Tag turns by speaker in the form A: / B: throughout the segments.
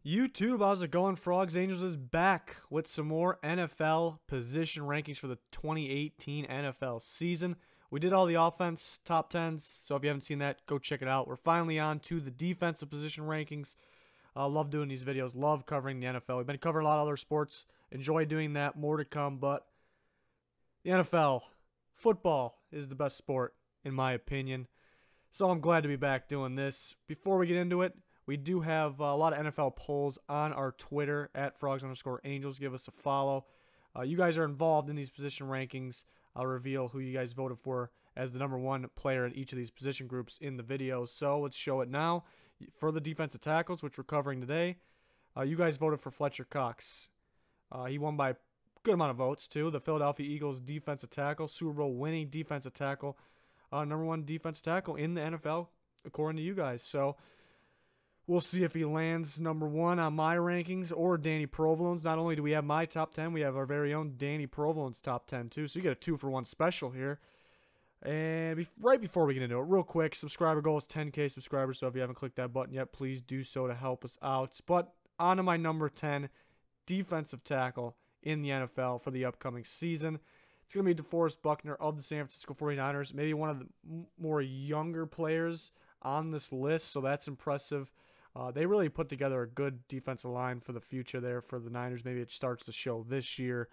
A: YouTube, how's it going? Frogs Angels is back with some more NFL position rankings for the 2018 NFL season. We did all the offense top 10s, so if you haven't seen that, go check it out. We're finally on to the defensive position rankings. Love doing these videos, love covering the NFL. We've been covering a lot of other sports, enjoy doing that, more to come, but the NFL, football is the best sport, in my opinion. So I'm glad to be back doing this. Before we get into it, we do have a lot of NFL polls on our Twitter at frogs_angels. Give us a follow. You guys are involved in these position rankings. I'll reveal who you guys voted for as the number one player at each of these position groups in the videos. So let's show it now. For the defensive tackles, which we're covering today, you guys voted for Fletcher Cox. He won by a good amount of votes, too. The Philadelphia Eagles defensive tackle, Super Bowl winning defensive tackle. Number one defensive tackle in the NFL, according to you guys. So we'll see if he lands number one on my rankings or Danny Provolone's. Not only do we have my top 10, we have our very own Danny Provolone's top 10 too. So you get a 2-for-1 special here. And right before we get into it, real quick, subscriber goal is 10K subscribers. So if you haven't clicked that button yet, please do so to help us out. But on to my number 10 defensive tackle in the NFL for the upcoming season. It's going to be DeForest Buckner of the San Francisco 49ers, maybe one of the more younger players on this list, so that's impressive. They really put together a good defensive line for the future there for the Niners. Maybe it starts to show this year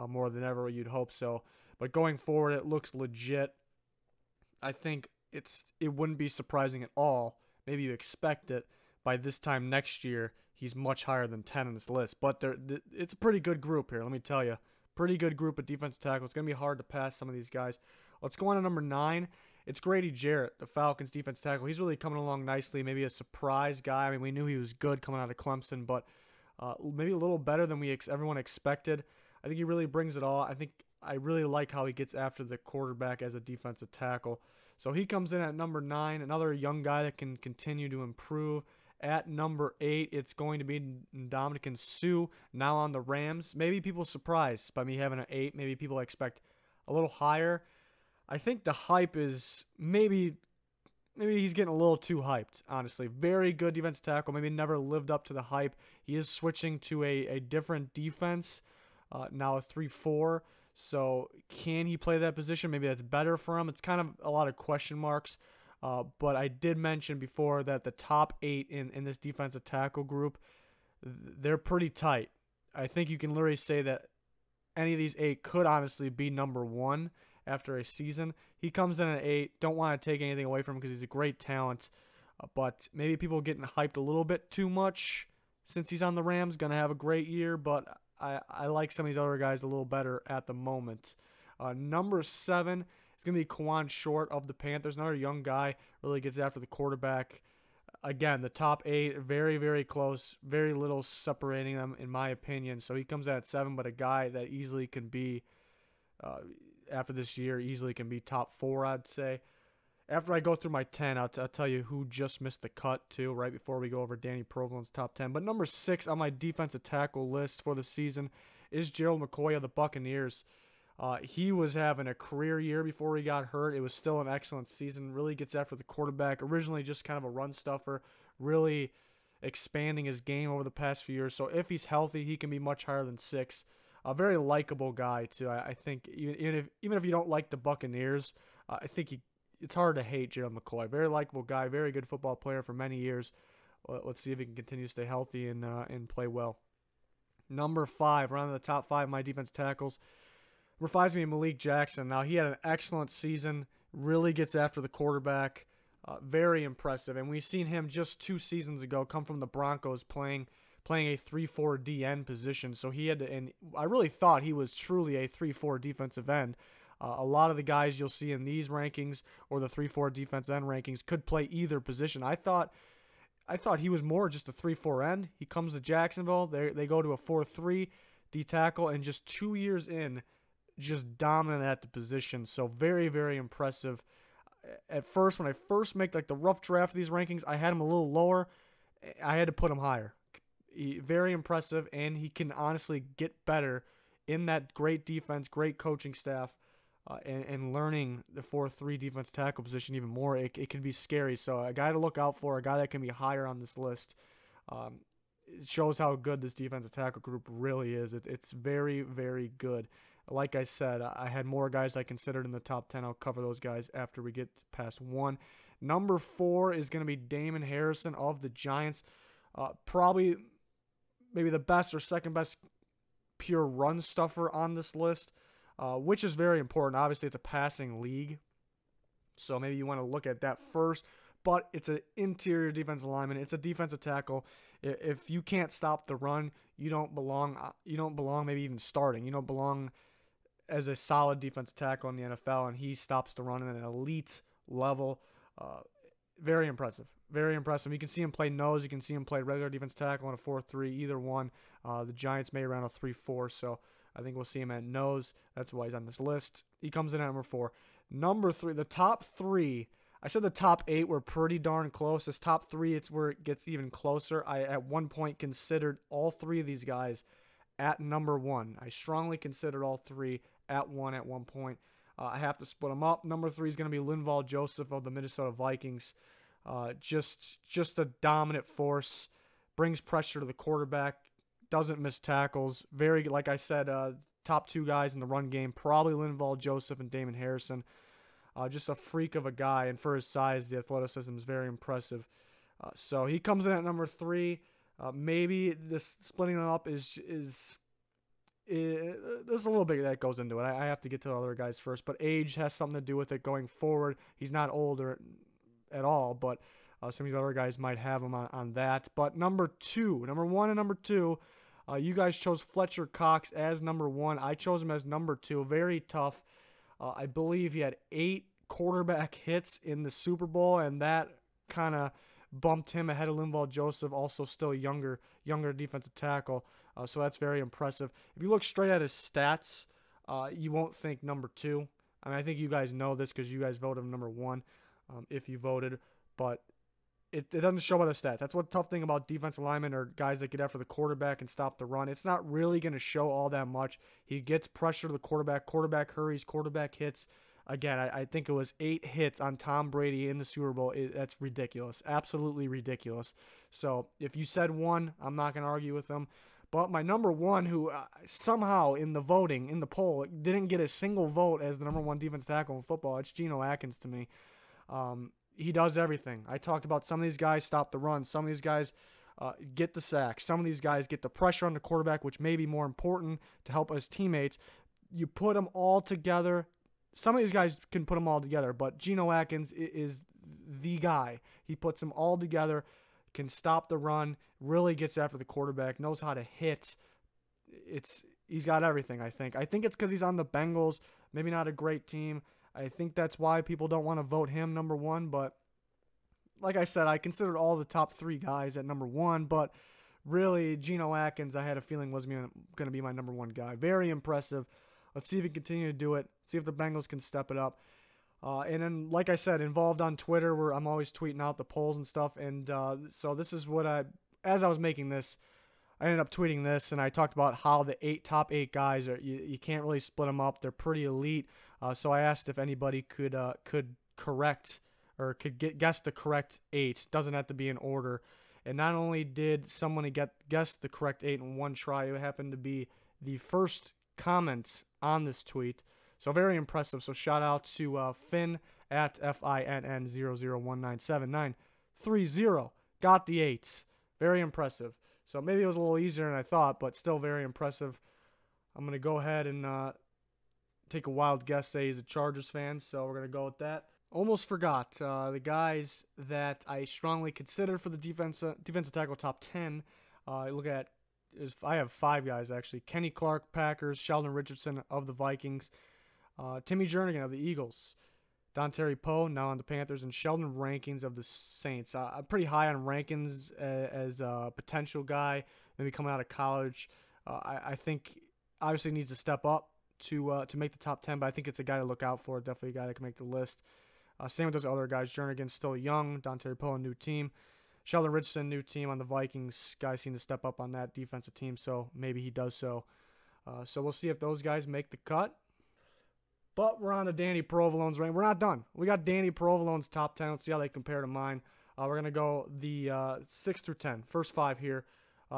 A: more than ever, you'd hope so. But going forward, it looks legit. I think it wouldn't be surprising at all. Maybe you expect it by this time next year. He's much higher than 10 on this list. But it's a pretty good group here, let me tell you. Pretty good group of defensive tackles. It's going to be hard to pass some of these guys. Let's go on to number 9. It's Grady Jarrett, the Falcons defensive tackle. He's really coming along nicely. Maybe a surprise guy. I mean, we knew he was good coming out of Clemson, but maybe a little better than everyone expected. I think he really brings it all. I really like how he gets after the quarterback as a defensive tackle. So he comes in at number 9, another young guy that can continue to improve. At number 8, it's going to be Ndamukong Suh, now on the Rams. Maybe people surprised by me having an 8. Maybe people expect a little higher. I think the hype is maybe he's getting a little too hyped, honestly. Very good defensive tackle. Maybe never lived up to the hype. He is switching to a different defense, now a 3-4. So can he play that position? Maybe that's better for him. It's kind of a lot of question marks. But I did mention before that the top 8 in this defensive tackle group, they're pretty tight. I think you can literally say that any of these 8 could honestly be number 1 after a season. He comes in at 8. Don't want to take anything away from him because he's a great talent. But maybe people getting hyped a little bit too much since he's on the Rams. Going to have a great year, but I like some of these other guys a little better at the moment. Number 7. It's going to be Quan Short of the Panthers. Another young guy, really gets after the quarterback. Again, the top 8, very, very close. Very little separating them, in my opinion. So he comes out at 7, but a guy that easily can be, after this year, easily can be top 4, I'd say. After I go through my 10, I'll tell you who just missed the cut, too, right before we go over Danny Provolone's top 10. But number 6 on my defensive tackle list for the season is Gerald McCoy of the Buccaneers. He was having a career year before he got hurt. It was still an excellent season. Really gets after the quarterback. Originally just kind of a run stuffer. Really expanding his game over the past few years. So if he's healthy, he can be much higher than 6. A very likable guy, too. I think even if you don't like the Buccaneers, I think it's hard to hate Gerald McCoy. Very likable guy. Very good football player for many years. Let's see if he can continue to stay healthy and play well. Number 5, around the top 5 of my defense tackles. Number 5 is going to be Malik Jackson. Now, he had an excellent season. Really gets after the quarterback. Very impressive. And we've seen him just 2 seasons ago come from the Broncos playing a 3-4 DN position. So he had to, and I really thought he was truly a 3-4 defensive end. A lot of the guys you'll see in these rankings or the 3-4 defense end rankings could play either position. I thought he was more just a 3-4 end. He comes to Jacksonville. They go to a 4-3 D tackle, and just 2 years in, just dominant at the position. So very, very impressive. At first, when I first make like the rough draft of these rankings, I had him a little lower. I had to put him higher. Very impressive, and he can honestly get better in that great defense, great coaching staff, and learning the 4-3 defense tackle position even more. It can be scary. So a guy to look out for, a guy that can be higher on this list. it shows how good this defensive tackle group really is. It's very, very good. Like I said, I had more guys I considered in the top 10. I'll cover those guys after we get past 1. Number 4 is going to be Damon Harrison of the Giants. Probably maybe the best or second best pure run stuffer on this list, which is very important. Obviously, it's a passing league, so maybe you want to look at that first. But it's an interior defensive lineman. It's a defensive tackle. If you can't stop the run, you don't belong. You don't belong maybe even starting. You don't belong as a solid defensive tackle in the NFL, and he stops the run at an elite level. Very impressive. Very impressive. You can see him play nose. You can see him play regular defensive tackle on a 4-3, either one. The Giants may run a 3-4, so I think we'll see him at nose. That's why he's on this list. He comes in at number 4. Number 3, the top 3. I said the top 8 were pretty darn close. This top 3, it's where it gets even closer. I, at one point, considered all 3 of these guys at number 1. I strongly considered all 3 at 1 at one point. I have to split them up. Number 3 is going to be Linval Joseph of the Minnesota Vikings. Just a dominant force. Brings pressure to the quarterback. Doesn't miss tackles. Very, like I said, top 2 guys in the run game. Probably Linval Joseph and Damon Harrison. Just a freak of a guy, and for his size, the athleticism is very impressive. So he comes in at number 3. Maybe this splitting them up is there's a little bit that goes into it. I have to get to the other guys first, but age has something to do with it going forward. He's not older at all, but some of these other guys might have him on that. But number 1 and number 2, you guys chose Fletcher Cox as number 1. I chose him as number 2. Very tough. I believe he had 8 quarterback hits in the Super Bowl, and that kind of bumped him ahead of Linval Joseph, also still younger defensive tackle. So that's very impressive. If you look straight at his stats, you won't think number 2. I mean, I think you guys know this because you guys voted him number 1 if you voted, but it doesn't show by the stats. That's what the tough thing about defensive linemen or guys that get after the quarterback and stop the run. It's not really going to show all that much. He gets pressure to the quarterback hurries, quarterback hits. Again, I think it was 8 hits on Tom Brady in the Super Bowl. That's ridiculous. Absolutely ridiculous. So if you said 1, I'm not going to argue with them. But my number 1, who somehow in the voting, in the poll, didn't get a single vote as the number 1 defensive tackle in football, it's Geno Atkins to me. He does everything. I talked about some of these guys stop the run. Some of these guys get the sack. Some of these guys get the pressure on the quarterback, which may be more important to help his teammates. You put them all together. Some of these guys can put them all together, but Geno Atkins is the guy. He puts them all together, can stop the run, really gets after the quarterback, knows how to hit. He's got everything, I think. I think it's because he's on the Bengals, maybe not a great team. I think that's why people don't want to vote him number 1, but like I said, I considered all the top 3 guys at number 1, but really Geno Atkins, I had a feeling was going to be my number 1 guy. Very impressive. Let's see if he can continue to do it. See if the Bengals can step it up. And then, like I said, involved on Twitter where I'm always tweeting out the polls and stuff. And so this is what as I was making this, I ended up tweeting this, and I talked about how the top 8 guys you can't really split them up. They're pretty elite. So I asked if anybody could correct or could guess the correct 8. Doesn't have to be in order. And not only did someone guess the correct 8 in one try, it happened to be the first comment on this tweet. So very impressive. So shout out to Finn at FINN00197930. Got the 8. Very impressive. So maybe it was a little easier than I thought, but still very impressive. I'm going to go ahead and take a wild guess, say he's a Chargers fan, so we're going to go with that. Almost forgot the guys that I strongly considered for the defensive tackle top 10. I have 5 guys, actually. Kenny Clark, Packers. Sheldon Richardson of the Vikings. Timmy Jernigan of the Eagles. Don Terry Poe, now on the Panthers. And Sheldon Rankins of the Saints. I'm pretty high on Rankins as a potential guy, maybe coming out of college. I think obviously needs to step up to make the top 10, but I think it's a guy to look out for. Definitely a guy that can make the list. Same with those other guys. Jernigan's still young. Don Terry Poe, a new team. Sheldon Richardson, new team on the Vikings. Guys seem to step up on that defensive team, so maybe he does so. So we'll see if those guys make the cut. But we're on to Danny Provolone's rank. We're not done. We got Danny Provolone's top 10. Let's see how they compare to mine. We're going to go the 6 through 10. First 5 here.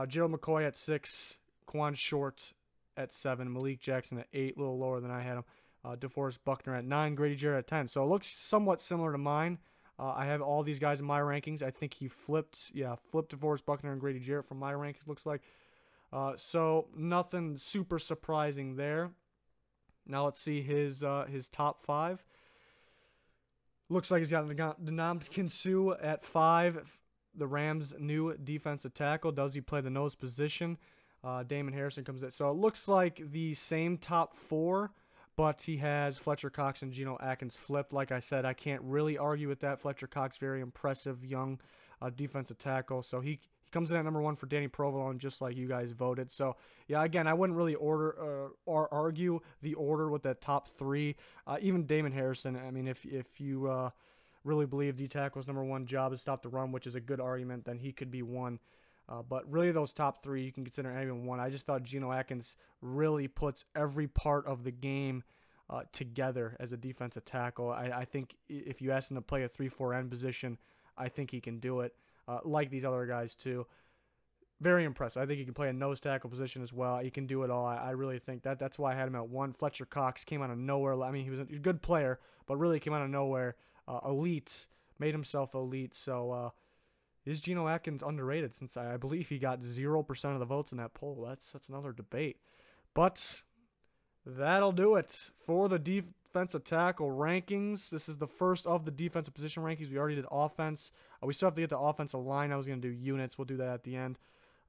A: Gerald McCoy at 6, Quan Short at 7, Malik Jackson at 8, a little lower than I had him. DeForest Buckner at 9, Grady Jarrett at 10. So it looks somewhat similar to mine. I have all these guys in my rankings. I think he flipped DeForest Buckner and Grady Jarrett from my rankings, looks like. So nothing super surprising there. Now let's see his top 5. Looks like he's got Ndamukong Suh at 5, the Rams' new defensive tackle. Does he play the nose position? Damon Harrison comes in. So it looks like the same top 4, but he has Fletcher Cox and Geno Atkins flipped. Like I said, I can't really argue with that. Fletcher Cox, very impressive young defensive tackle. So he comes in at number 1 for Danny Provolone, just like you guys voted. So, yeah, again, I wouldn't really order or argue the order with that top 3. Even Damon Harrison, I mean, if you really believe D tackle's number 1 job is stop the run, which is a good argument, then he could be 1. But really those top 3, you can consider anyone 1. I just thought Geno Atkins really puts every part of the game together as a defensive tackle. I think if you ask him to play a 3-4 end position, I think he can do it. Like these other guys too. Very impressive. I think he can play a nose tackle position as well. He can do it all. I really think that's why I had him at 1. Fletcher Cox came out of nowhere. I mean, he was a good player, but really came out of nowhere. Elite, made himself elite. So is Geno Atkins underrated? Since I believe he got 0% of the votes in that poll. That's another debate. But that'll do it for the defensive tackle rankings. This is the first of the defensive position rankings. We already did offense. We still have to get the offensive line. I was going to do units. We'll do that at the end.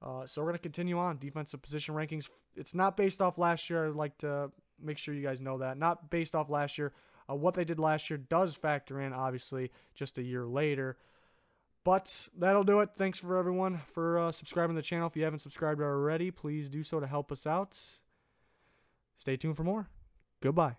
A: So we're going to continue on. Defensive position rankings. It's not based off last year. I'd like to make sure you guys know that. Not based off last year. What they did last year does factor in, obviously, just a year later. But that'll do it. Thanks for everyone for subscribing to the channel. If you haven't subscribed already, please do so to help us out. Stay tuned for more. Goodbye.